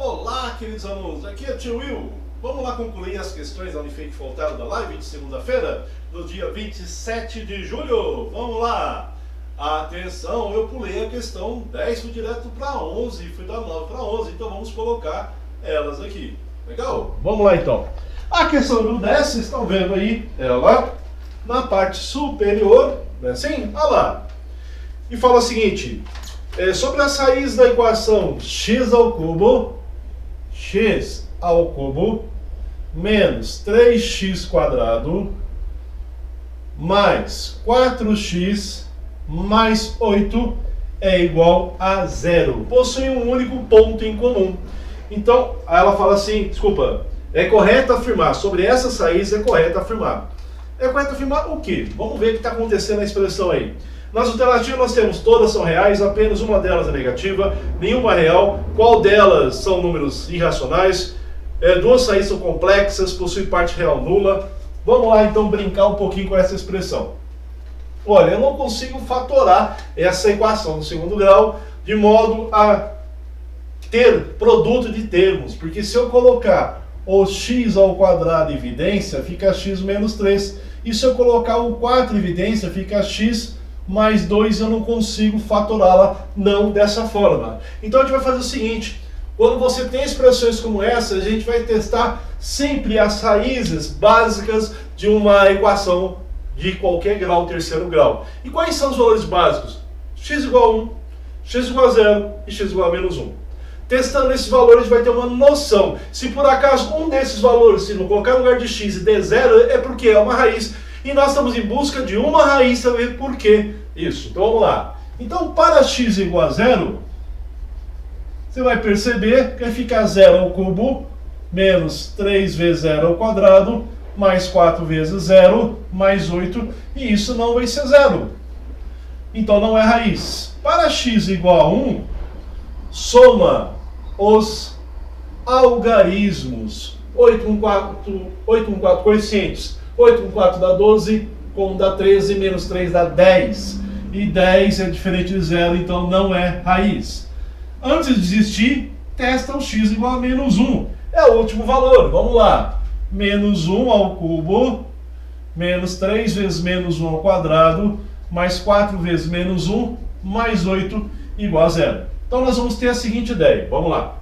Olá, queridos alunos, aqui é o tio Will. Vamos lá concluir as questões da Unifei que faltaram da live de segunda-feira, do dia 27 de julho. Vamos lá! Atenção, eu pulei a questão 10, fui direto para 11, fui da 9 para 11, então vamos colocar elas aqui. Legal? Vamos lá então. A questão do 10, vocês estão vendo aí ela na parte superior, né? Assim? Olha lá. E fala o seguinte, sobre as raízes da equação x ao cubo menos 3x² mais 4x mais 8 é igual a 0. Possui um único ponto em comum. Então, ela fala assim, desculpa, é correto afirmar, sobre essas raízes é correto afirmar. É correto afirmar o quê? Vamos ver o que está acontecendo na expressão aí. Nas alternativas nós temos todas são reais, apenas uma delas é negativa, nenhuma é real, qual delas são números irracionais, duas raízes são complexas, possui parte real nula. Vamos lá então brincar um pouquinho com essa expressão. Olha, eu não consigo fatorar essa equação no segundo grau de modo a ter produto de termos, porque se eu colocar o x ao quadrado em evidência, fica x menos 3, e se eu colocar o 4 em evidência, fica x mais 2, eu não consigo fatorá-la não dessa forma. Então a gente vai fazer o seguinte, quando você tem expressões como essa, a gente vai testar sempre as raízes básicas de uma equação de qualquer grau, terceiro grau. E quais são os valores básicos? X igual a 1, x igual a 0 e x igual a menos 1. Testando esses valores, a gente vai ter uma noção. Se por acaso um desses valores, se não colocar no lugar de x e der 0, é porque é uma raiz. E nós estamos em busca de uma raiz, para ver por que isso. Então vamos lá. Então para x igual a 0, você vai perceber que vai ficar 0 ao cubo menos 3 vezes 0 ao quadrado mais 4 vezes 0 mais 8. E isso não vai ser 0. Então não é raiz. Para x igual a 1, soma os algarismos. 8 com 4 coeficientes. 8 com 4 dá 12, com 1 dá 13, menos 3 dá 10. E 10 é diferente de 0, então não é raiz. Antes de desistir, testa o x igual a menos 1. É o último valor, vamos lá. Menos 1 ao cubo, menos 3 vezes menos 1 ao quadrado, mais 4 vezes menos 1, mais 8, igual a 0. Então nós vamos ter a seguinte ideia, vamos lá.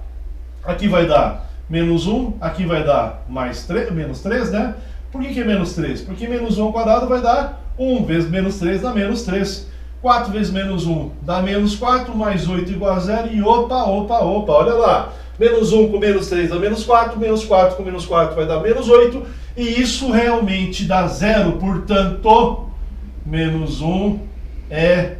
Aqui vai dar menos 1, aqui vai dar mais 3, menos 3, né? Por que é menos 3? Porque menos 1 ao quadrado vai dar 1 vezes menos 3 dá menos 3. 4 vezes menos 1 dá menos 4, mais 8 igual a 0. E opa, olha lá. Menos 1 com menos 3 dá menos 4 com menos 4 vai dar menos 8. E isso realmente dá 0, portanto, menos 1 é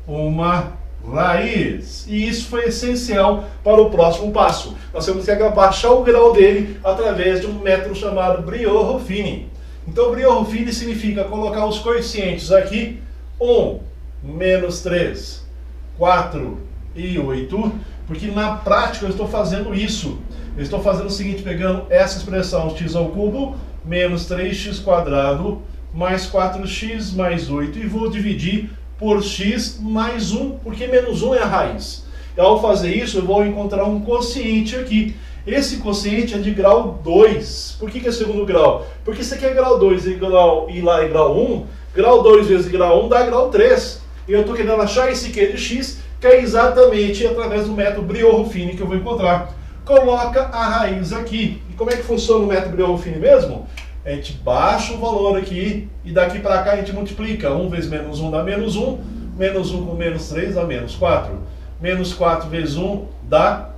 uma raiz. E isso foi essencial para o próximo passo. Nós temos que abaixar o grau dele através de um método chamado Brillouin-Ruffini. Então, Brillouin-Ruffini significa colocar os coeficientes aqui, 1, menos 3, 4 e 8, porque na prática eu estou fazendo isso. Eu estou fazendo o seguinte, pegando essa expressão x ao cubo, menos 3x² mais 4x mais 8, e vou dividir por x mais 1, porque menos 1 é a raiz. E ao fazer isso, eu vou encontrar um quociente aqui. Esse quociente é de grau 2. Por que é segundo grau? Porque isso aqui é grau 2 e lá é grau 1. Grau 2 vezes grau 1 dá grau 3. E eu estou querendo achar esse Q de x, que é exatamente através do método Brillouin-Ruffini que eu vou encontrar. Coloca a raiz aqui. E como é que funciona o método Brillouin-Ruffini mesmo? A gente baixa o valor aqui e daqui para cá a gente multiplica. 1 vezes menos 1 dá menos 1. Menos 1 com menos 3 dá menos 4. Menos 4 vezes 1 dá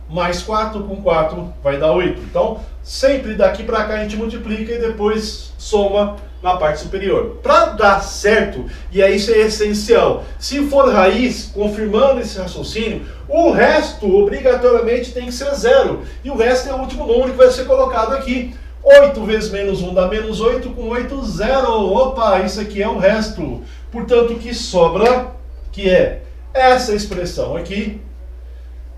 mais 4 com 4 vai dar 8. Então, sempre daqui para cá a gente multiplica e depois soma na parte superior. Para dar certo, e aí isso é essencial, se for raiz, confirmando esse raciocínio, o resto obrigatoriamente tem que ser 0. E o resto é o último número que vai ser colocado aqui. 8 vezes menos 1 dá menos 8, com 8, 0. Opa, isso aqui é o resto. Portanto, o que sobra, que é essa expressão aqui,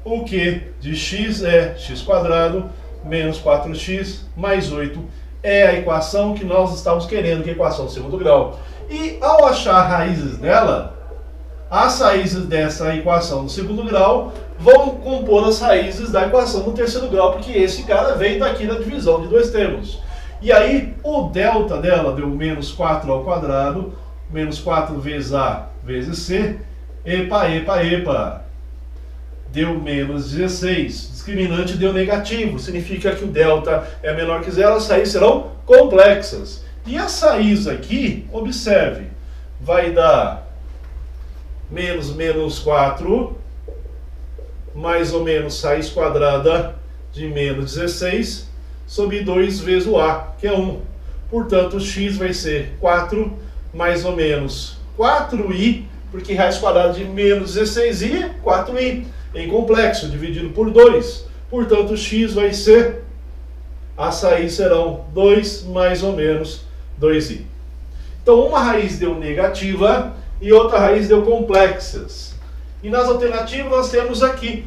o Q de x é x² menos 4x mais 8. É a equação que nós estamos querendo, que é a equação do segundo grau. E ao achar raízes dela, as raízes dessa equação do segundo grau vão compor as raízes da equação do terceiro grau, porque esse cara veio daqui da divisão de dois termos. E aí o delta dela deu menos 4 ao quadrado, menos 4 vezes A vezes C, epa, epa, epa, deu menos 16. Discriminante deu negativo, significa que o delta é menor que zero, as raízes serão complexas. E as raízes aqui, observe, vai dar menos 4, mais ou menos raiz quadrada de menos 16, sobre 2 vezes o A, que é 1. Portanto, o x vai ser 4, mais ou menos 4i, porque raiz quadrada de menos 16i é 4i, em complexo, dividido por 2. Portanto, o x vai ser, as raízes serão 2 mais ou menos 2i. Então, uma raiz deu negativa e outra raiz deu complexas. E nas alternativas nós temos aqui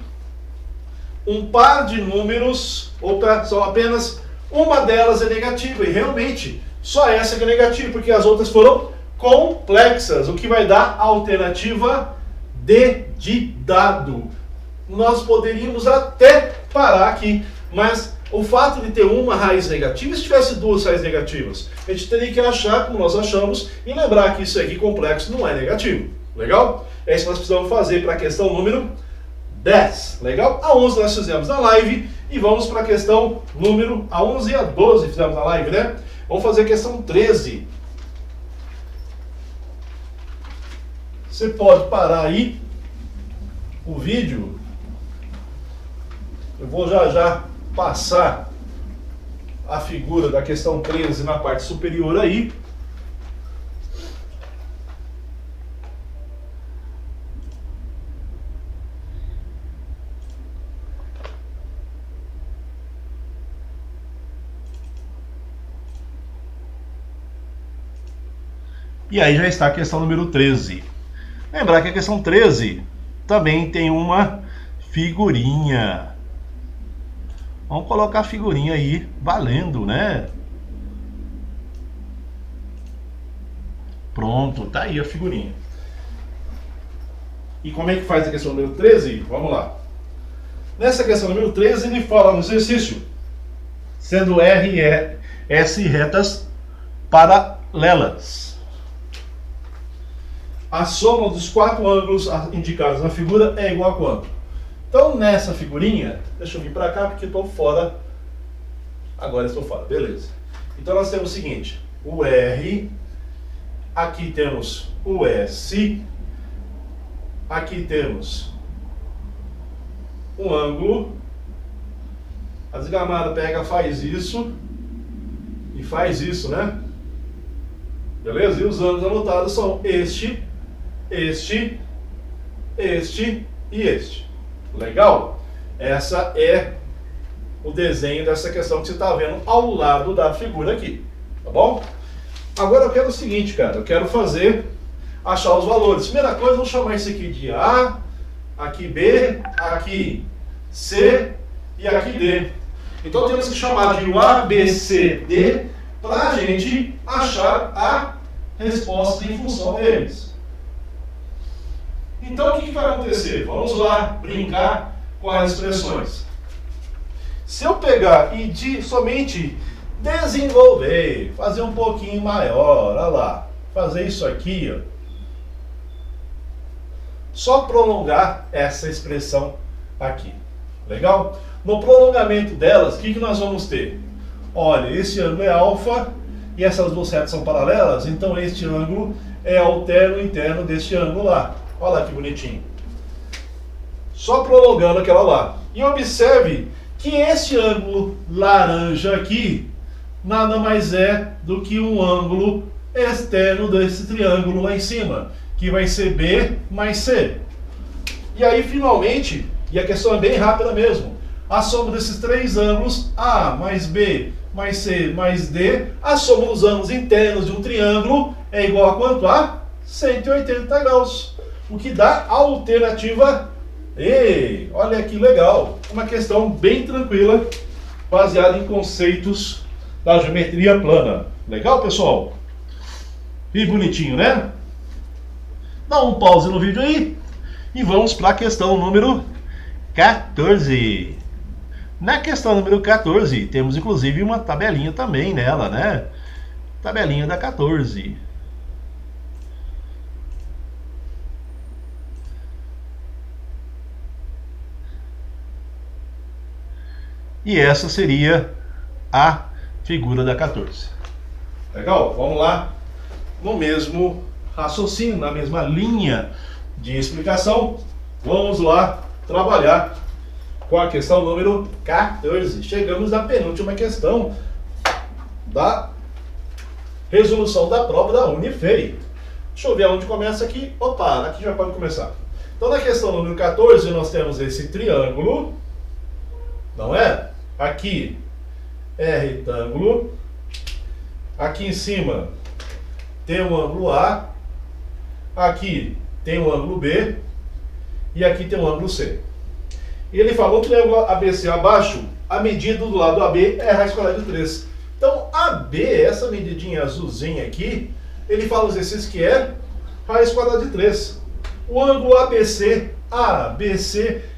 um par de números, são apenas uma delas é negativa, e realmente só essa que é negativa, porque as outras foram complexas, o que vai dar a alternativa D de dado. Nós poderíamos até parar aqui, mas o fato de ter uma raiz negativa, se tivesse duas raízes negativas, a gente teria que achar como nós achamos e lembrar que isso aqui complexo não é negativo. Legal? É isso que nós precisamos fazer para a questão número 10. Legal? A 11 nós fizemos na live e vamos para a questão número... A 11 e a 12 fizemos na live, né? Vamos fazer a questão 13. Você pode parar aí o vídeo. Eu vou já passar a figura da questão 13 na parte superior aí. E aí já está a questão número 13. Lembrar que a questão 13 também tem uma figurinha. Vamos colocar a figurinha aí, valendo, né? Pronto, tá aí a figurinha. E como é que faz a questão número 13? Vamos lá. Nessa questão número 13, ele fala no exercício, sendo R e S retas paralelas. A soma dos quatro ângulos indicados na figura é igual a quanto? Então, nessa figurinha, deixa eu vir para cá porque estou fora. Agora estou fora, beleza. Então, nós temos o seguinte, o R, aqui temos o S, aqui temos um ângulo. A desgramada pega, faz isso e faz isso, né? Beleza? E os ângulos anotados são este e este. Legal? Essa é o desenho dessa questão que você está vendo ao lado da figura aqui. Tá bom? Agora eu quero o seguinte, cara. Eu quero achar os valores. Primeira coisa, vamos chamar isso aqui de A, aqui B, aqui C e aqui D. Então temos que chamar de A, B, C, D para a gente achar a resposta em função deles. Então o que vai acontecer? Vamos lá brincar com as expressões. Se eu pegar e somente desenvolver, fazer um pouquinho maior, olha lá, fazer isso aqui, ó, só prolongar essa expressão aqui. Legal? No prolongamento delas, o que nós vamos ter? Olha, esse ângulo é alfa e essas duas retas são paralelas, então este ângulo é alterno interno deste ângulo lá. Olha lá que bonitinho. Só prolongando aquela lá. E observe que este ângulo laranja aqui nada mais é do que um ângulo externo desse triângulo lá em cima, que vai ser B mais C. E aí, finalmente, e a questão é bem rápida mesmo, a soma desses três ângulos, A mais B mais C mais D, a soma dos ângulos internos de um triângulo é igual a quanto? A 180 graus. O que dá a alternativa E. Olha que legal. Uma questão bem tranquila, baseada em conceitos da geometria plana. Legal, pessoal? E bonitinho, né? Dá um pause no vídeo aí e vamos para a questão número 14. Na questão número 14, temos inclusive uma tabelinha também nela, né? Tabelinha da 14. E essa seria a figura da 14. Legal? Vamos lá. No mesmo raciocínio, na mesma linha de explicação, vamos lá trabalhar com a questão número 14. Chegamos à penúltima questão da resolução da prova da Unifei. Deixa eu ver onde começa aqui. Opa, aqui já pode começar. Então, na questão número 14, nós temos esse triângulo, não é? Aqui é retângulo. Aqui em cima tem um ângulo A. Aqui tem um ângulo B. E aqui tem um ângulo C. E ele falou que o triângulo ABC abaixo, a medida do lado AB é raiz quadrada de 3. Então, AB, essa medidinha azulzinha aqui, ele fala os exercícios que é raiz quadrada de 3. O ângulo ABC,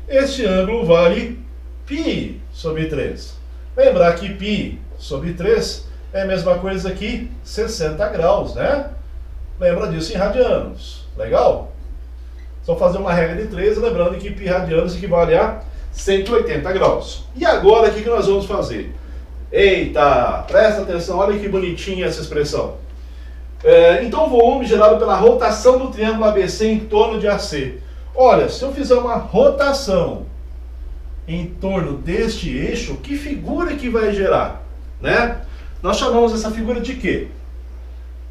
este ângulo vale π sobre 3. Lembrar que π sobre 3 é a mesma coisa que 60 graus, né? Lembra disso em radianos. Legal? Só fazer uma regra de 3, lembrando que π radianos equivale a 180 graus. E agora, o que nós vamos fazer? Eita, presta atenção, olha que bonitinha essa expressão. Então, o volume gerado pela rotação do triângulo ABC em torno de AC. Olha, se eu fizer uma rotação em torno deste eixo, que figura que vai gerar? Né? Nós chamamos essa figura de quê?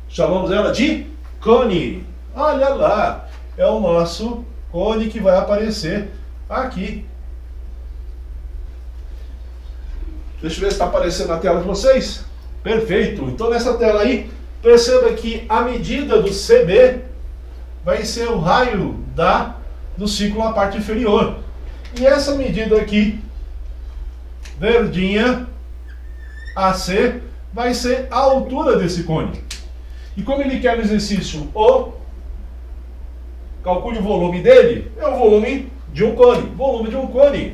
Chamamos ela de cone. Olha lá. É o nosso cone que vai aparecer aqui. Deixa eu ver se está aparecendo na tela de vocês. Perfeito. Então nessa tela aí, perceba que a medida do CB vai ser o raio do círculo na parte inferior. E essa medida aqui, verdinha, AC, vai ser a altura desse cone. E como ele quer no exercício calcule o volume dele, é o volume de um cone. Volume de um cone.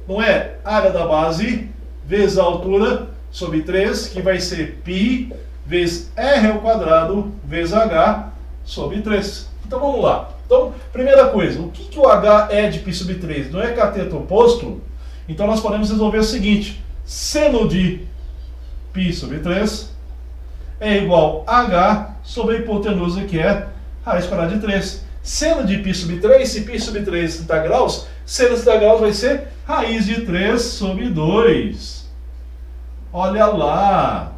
Não é área da base vezes a altura sobre 3, que vai ser π vezes r ao quadrado vezes h sobre 3. Então vamos lá. Então, primeira coisa, o que o h é de π sobre 3? Não é cateto oposto? Então nós podemos resolver o seguinte. Seno de π sobre 3 é igual a h sobre a hipotenusa, que é raiz quadrada de 3. Seno de π sobre 3, se π sobre 3 é 30 graus, seno de 30 graus vai ser raiz de 3 sobre 2. Olha lá.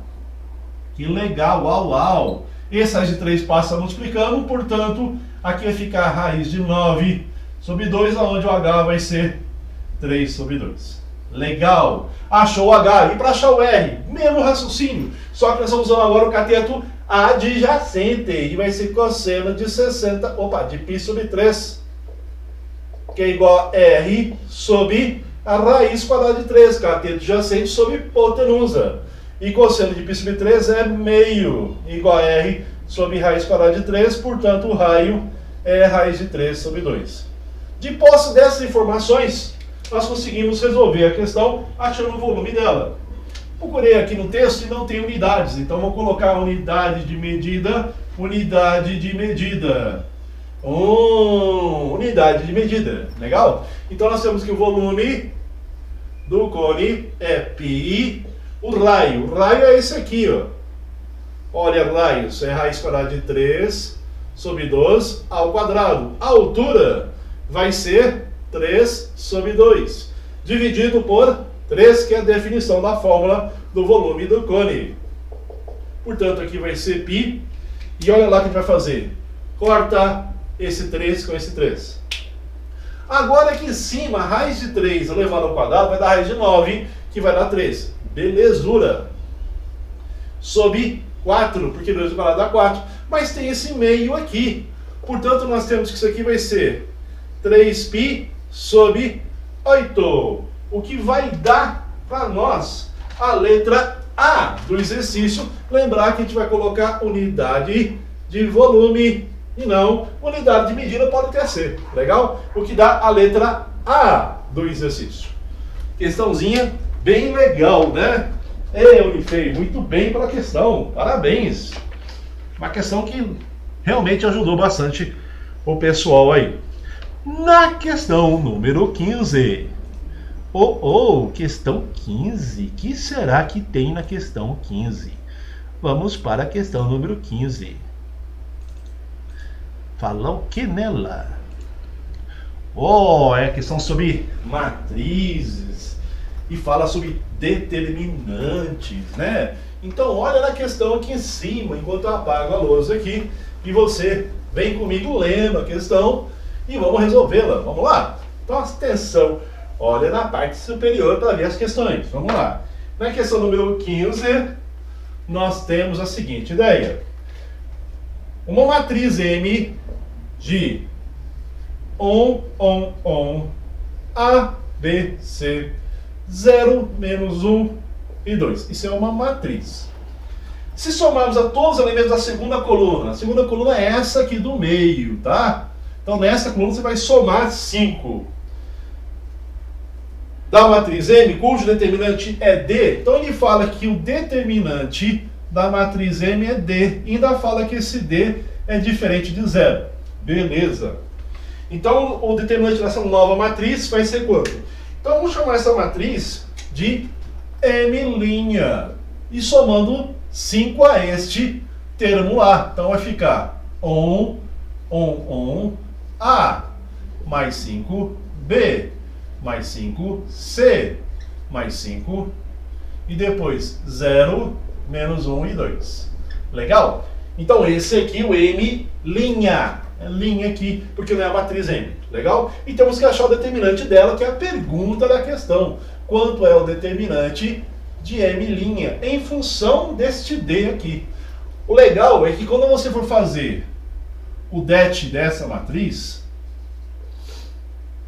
Que legal, uau, uau. Esse raiz de 3 passa multiplicando, portanto, aqui vai ficar raiz de 9 sobre 2, onde o h vai ser 3 sobre 2. Legal. Achou o h. E para achar o r, mesmo raciocínio. Só que nós estamos usando agora o cateto adjacente. E vai ser cosseno de 60, de π sobre 3. Que é igual a r sobre a raiz quadrada de 3. Cateto adjacente sobre hipotenusa. E cosseno de π sobre 3 é meio, igual a r sobre raiz quadrada de 3. Portanto, o raio é raiz de 3 sobre 2. De posse dessas informações, nós conseguimos resolver a questão achando o volume dela. Procurei aqui no texto e não tem unidades, então vou colocar unidade de medida, unidade de medida. Unidade de medida, legal? Então nós temos que o volume do cone é π. O raio é esse aqui, ó. Olha, raios é raiz quadrada de 3 sobre 2 ao quadrado. A altura vai ser 3 sobre 2, dividido por 3, que é a definição da fórmula do volume do cone. Portanto, aqui vai ser π. E olha lá o que a gente vai fazer. Corta esse 3 com esse 3. Agora aqui em cima, a raiz de 3 elevado ao quadrado vai dar raiz de 9, que vai dar 3. Belezura. Sobre 4, porque 2 ao quadrado dá 4. Mas tem esse meio aqui. Portanto, nós temos que isso aqui vai ser 3π sobre 8. O que vai dar para nós a letra A do exercício. Lembrar que a gente vai colocar unidade de volume e não unidade de medida, pode ter C. Legal? O que dá a letra A do exercício. Questãozinha bem legal, né? Unifei, muito bem para a questão, parabéns. Uma questão que realmente ajudou bastante o pessoal aí. Na questão número 15. Questão 15. O que será que tem na questão 15? Vamos para a questão número 15. Fala o que nela? É a questão sobre matrizes e fala sobre determinantes, né? Então olha na questão aqui em cima, enquanto eu apago a lousa aqui, e você vem comigo lendo a questão e vamos resolvê-la. Vamos lá? Então atenção, olha na parte superior para ver as questões. Vamos lá. Na questão número 15, nós temos a seguinte ideia. Uma matriz M de A, B, C, 0, menos 1 e 2. Isso é uma matriz. Se somarmos a todos os elementos da segunda coluna, a segunda coluna é essa aqui do meio, tá? Então nessa coluna você vai somar 5. Da matriz M, cujo determinante é D, então ele fala que o determinante da matriz M é D, e ainda fala que esse D é diferente de 0. Beleza. Então o determinante dessa nova matriz vai ser quanto? Então vamos chamar essa matriz de M', e somando 5 a este termo lá. Então vai ficar A, mais 5, B, mais 5, C, mais 5, e depois 0, menos 1 e 2. Legal? Então esse aqui, o M', é linha aqui, porque não é a matriz M. Legal? E temos que achar o determinante dela, que é a pergunta da questão. Quanto é o determinante de M' em função deste D aqui? O legal é que quando você for fazer o det dessa matriz,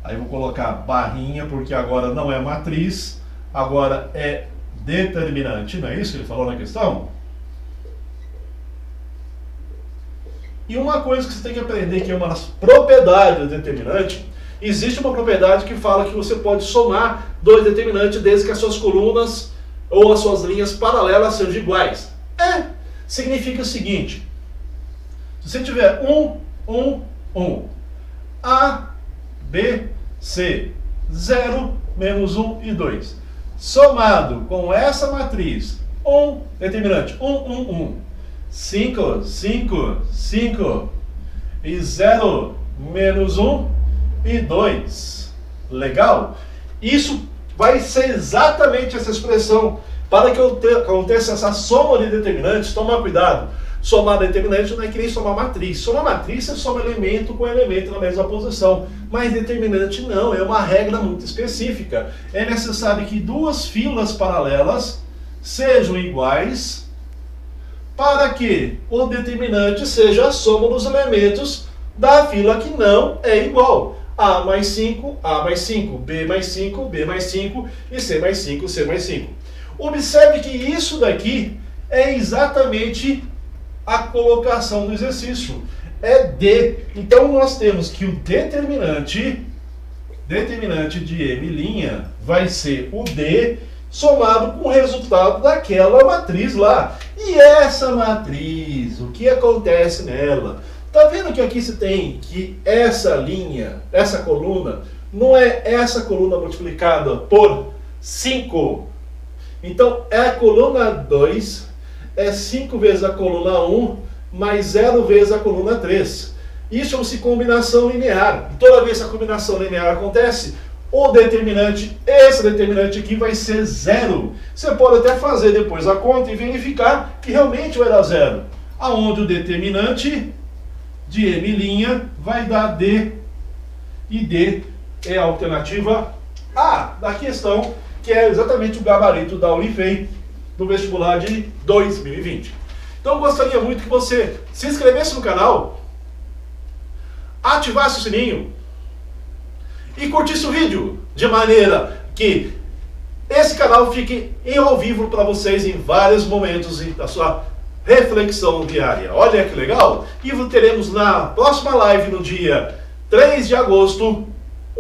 aí eu vou colocar barrinha, porque agora não é matriz, agora é determinante, não é isso que ele falou na questão? E uma coisa que você tem que aprender, que é uma das propriedades do determinante, existe uma propriedade que fala que você pode somar dois determinantes desde que as suas colunas ou as suas linhas paralelas sejam iguais. Significa o seguinte: se você tiver 1, A, B, C, 0, menos 1 e 2, somado com essa matriz, determinante 1, 5, 5, 5 e 0, menos 1 e 2. Legal? Isso vai ser exatamente essa expressão. Para que aconteça essa soma de determinantes, toma cuidado. Somar determinante não é que nem somar matriz. Somar matriz você soma elemento com elemento na mesma posição. Mas determinante não, é uma regra muito específica. É necessário que duas filas paralelas sejam iguais para que o determinante seja a soma dos elementos da fila que não é igual. A mais 5, B mais 5, B mais 5 e C mais 5, C mais 5. Observe que isso daqui é exatamente a colocação do exercício. É D. Então nós temos que o determinante de M' vai ser o D somado com o resultado daquela matriz lá. E essa matriz, o que acontece nela? Tá vendo que aqui se tem que essa linha, essa coluna, não é essa coluna multiplicada por 5. Então é a coluna 2, é 5 vezes a coluna 1, mais 0 vezes a coluna 3. Isso chama-se combinação linear. E toda vez que a combinação linear acontece, o determinante, esse determinante aqui vai ser 0. Você pode até fazer depois a conta e verificar que realmente vai dar 0. Aonde o determinante de M' vai dar D, e D é a alternativa A da questão, que é exatamente o gabarito da Unifei no vestibular de 2020. Então eu gostaria muito que você se inscrevesse no canal, ativasse o sininho e curtisse o vídeo, de maneira que esse canal fique ao vivo para vocês em vários momentos da sua reflexão diária. Olha que legal! E teremos na próxima live, no dia 3 de agosto,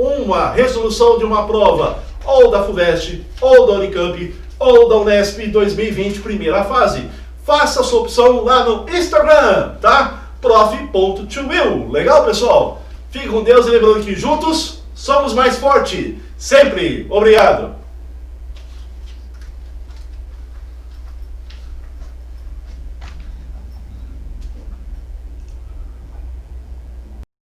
uma resolução de uma prova ou da FUVEST, ou da Unicamp, ou da Unesp 2020, primeira fase. Faça a sua opção lá no Instagram, tá? prof.2will. Legal, pessoal? Fique com Deus e lembrando que juntos somos mais fortes. Sempre. Obrigado.